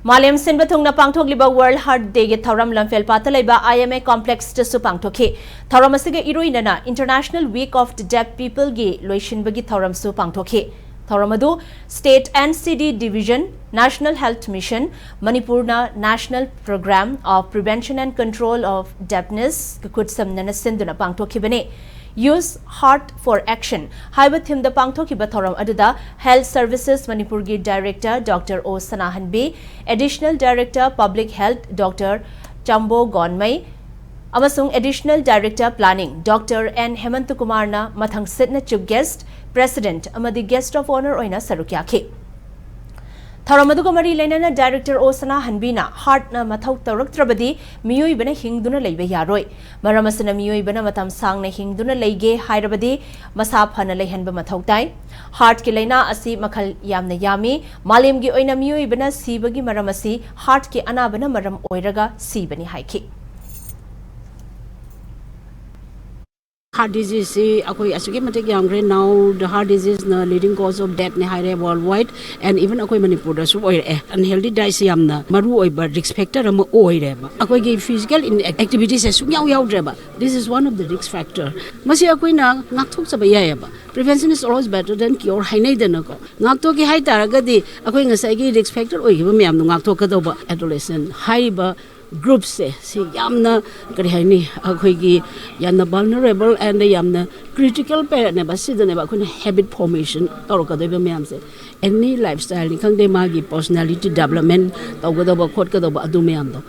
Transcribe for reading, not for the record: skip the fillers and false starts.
Malem Sinba Thungna Pangthokliba World Heart Day ge Thauram Lamphel Patalaiba IMA Complex Tasu Pangthokhi. Thauram asiga iruinana International Week of the Deaf People ge Loishinbagi Thauram su Pangthokhi. Thauramadu State NCD Division, National Health Mission, Manipurna National Program of Prevention and Control of Deafness Kutsam Nana Sinduna Pangthokhi bane. Use Heart for Action. Haiba thim the Pangthoki Bathoram Aduda, Health Services Manipuri Director Dr. O. Sanahan B, Additional Director Public Health Dr. Chambo Gonmai, Amasung Additional Director Planning Dr. N. Hemantukumarna Mathang Sidna Chief Guest, President Amadi Guest of Honor Oina Sarukyaki. Thauramadu Mari Lenana Director O Sanahan Bina, Heart na Mathau Tarak Trabadi, Miyoi Bana Hingduna Lebe Yaroi, Maramasana Miyoi Bana Matam Sang na Hingduna Lege, Hyderabadi, Masap Hana Lehenba Mathautai, Heart Kilena Asi Makal Yamna Yami, Malim Gi Oina Miyoi Bana Sibagi Maramasi, Heart Ki Anabana Maram Oiraga, Sibani Haiki. Heart disease now the heart disease the leading cause of death ne high worldwide and even akoi Manipur da su unhealthy diet yamna maru oiba risk factor am oireba akoi ge physical activities su yaw dreba. This is one of the risk factor masi akoi na ngakthok chaba yayaba. Prevention is always better than cure hainai dana ko ngakto ki hai taragadi akoi ngasai gi risk factor oiba myam no ngakto ka doba adolescent high ba groups se yamna kari haini akoi gi yana vulnerable and yamna critical parent ne ba sidane ba kun habit formation tor ka doba myam se any lifestyle ni khang de magi personality development tawga doba khot ka doba adu myam do